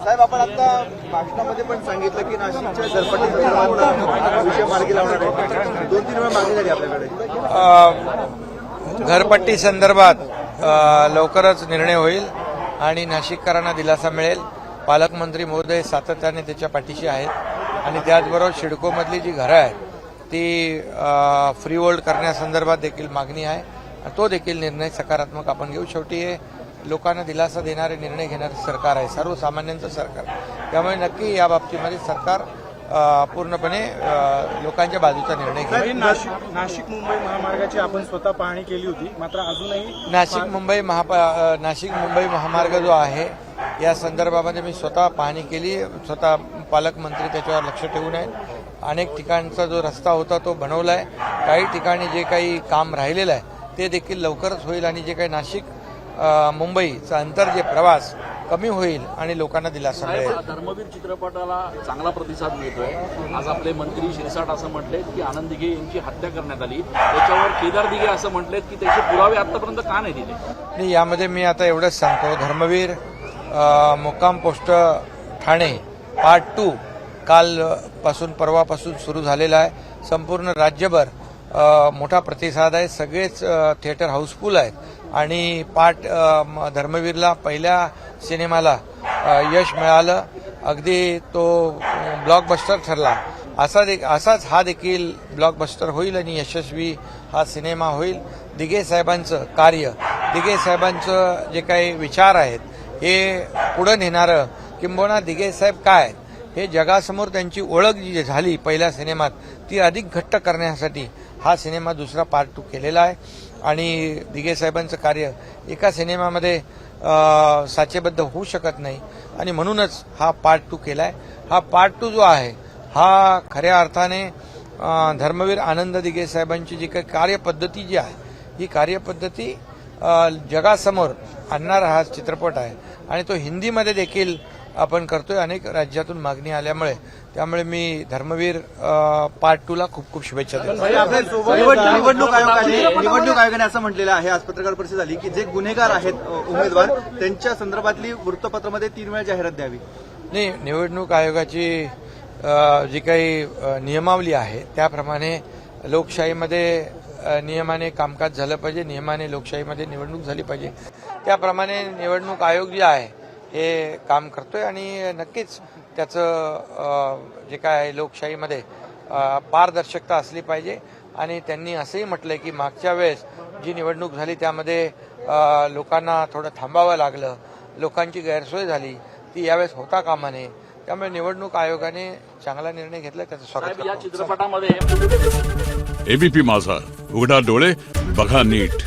साहेब, आपण आता भाषणामध्ये पण सांगितलं की नाशिकच्या घरपट्टी विषय मार्गी लावणार आहे. 2-3 वेळा मागणी झाली आपल्याकडे. घरपट्टी संदर्भात लवकरच निर्णय होईल आणि नाशिककरांना दिलासा मिळेल. पालकमंत्री महोदय सातत्याने त्याच्या पाठीशी आहेत आणि त्याचबरोबर सिडकोमधली जी घरं आहेत ती फ्री होल्ड करण्यासंदर्भात देखील मागणी आहे. तो देखील निर्णय सकारात्मक आपण घेऊ. शेवटी हे लोकांना दिलासा देणारे निर्णय घेणारे सरकार आहे, सर्वसामान्यांचं सरकार. त्यामुळे नक्की या बाबतीमध्ये सरकार पूर्णपणे लोकांच्या बाजूचा निर्णय घेईल. नाशिक मुंबई महामार्गाची आपण स्वतः पाहणी केली होती, मात्र अजूनही नाशिक मुंबई महामार्ग जो आहे या संदर्भामध्ये मी स्वतः पाहणी केली. स्वतः पालकमंत्री त्याच्यावर लक्ष ठेवून आहेत. अनेक ठिकाणचा जो रस्ता होता तो बनवला आहे. काही ठिकाणी जे काही काम राहिलेलं आहे ते देखील लवकरच होईल आणि जे काही नाशिक मुंबईचा अंतर जे प्रवास कमी होईल आणि लोकांना दिलासा मिळेल. धर्मवीर चित्रपटाला चांगला प्रतिसाद मिळतोय. आज आपले मंत्री शिरसाट असं म्हटलेत की आनंद दिघे यांची हत्या करण्यात आली. त्याच्यावर केदार दिघे असं म्हटलेत की त्याचे पुरावे आतापर्यंत का नाही दिले. नाही, यामध्ये मी आता एवढंच सांगतो, धर्मवीर मुक्काम पोस्ट ठाणे पार्ट 2 कालपासून परवापासून सुरू झालेला आहे. संपूर्ण राज्यभर मोठा प्रतिसाद आहे. सगळेच थिएटर हाऊसफुल आहेत आणि धर्मवीरला पहिल्या सिनेमाला यश मिळालं. अगदी तो ब्लॉकबस्टर ठरला. असाच हा देखील ब्लॉकबस्टर होईल आणि यशस्वी हा सिनेमा होईल. दिघे साहेबांचं कार्य, दिघे साहेबांचं जे काही विचार आहेत हे पुढे नेणारं, किंबहुना दिघे साहेब काय हे जगासमोर त्यांची ओळख जी झाली पहिल्या सिनेमात ती अधिक घट्ट करण्यासाठी हा सिनेमा दुसरा पार्ट 2 केलेला आहे. आणि दिघे साहेबांचं कार्य एका सिनेमामध्ये साचेबद्ध होऊ शकत नाही आणि म्हणूनच हा पार्ट 2 केलाय. हा पार्ट 2 जो आहे हा खऱ्या अर्थाने धर्मवीर आनंद दिघे साहेबांची जी काही कार्यपद्धती जी आहे ही कार्यपद्धती जगासमोर आणणारा हा चित्रपट आहे आणि तो हिंदीमध्ये देखील आपण करतोय. अनेक राज्यातून मागणी आल्यामुळे त्यामुळे मी धर्मवीर पार्ट 2 ला खूप खूप शुभेच्छा देतो. निवडणूक आयोगाने असं म्हटलेलं आहे, आज पत्रकार परिषद झाली की जे गुन्हेगार आहेत उमेदवार त्यांच्या संदर्भातली वृत्तपत्रामध्ये 3 वेळा जाहिरात द्यावी. नाही, निवडणूक आयोगाची जी काही नियमावली आहे त्याप्रमाणे लोकशाहीमध्ये नियमाने कामकाज झालं पाहिजे. नियमाने लोकशाहीमध्ये निवडणूक झाली पाहिजे. त्याप्रमाणे निवडणूक आयोग जे आहे हे काम करतोय आणि नक्कीच त्याचं जे काय आहे लोकशाहीमध्ये पारदर्शकता असली पाहिजे. आणि त्यांनी असंही म्हटलंय की मागच्या वेळेस जी निवडणूक झाली त्यामध्ये लोकांना थोडं थांबावं लागलं, लोकांची गैरसोय झाली, ती यावेळेस होता कामा नये. त्यामुळे निवडणूक आयोगाने चांगला निर्णय घेतला, त्याचं स्वागत करतो. या चित्रपटामध्ये एबीपी माझा, उघडा डोळे बघा नीट.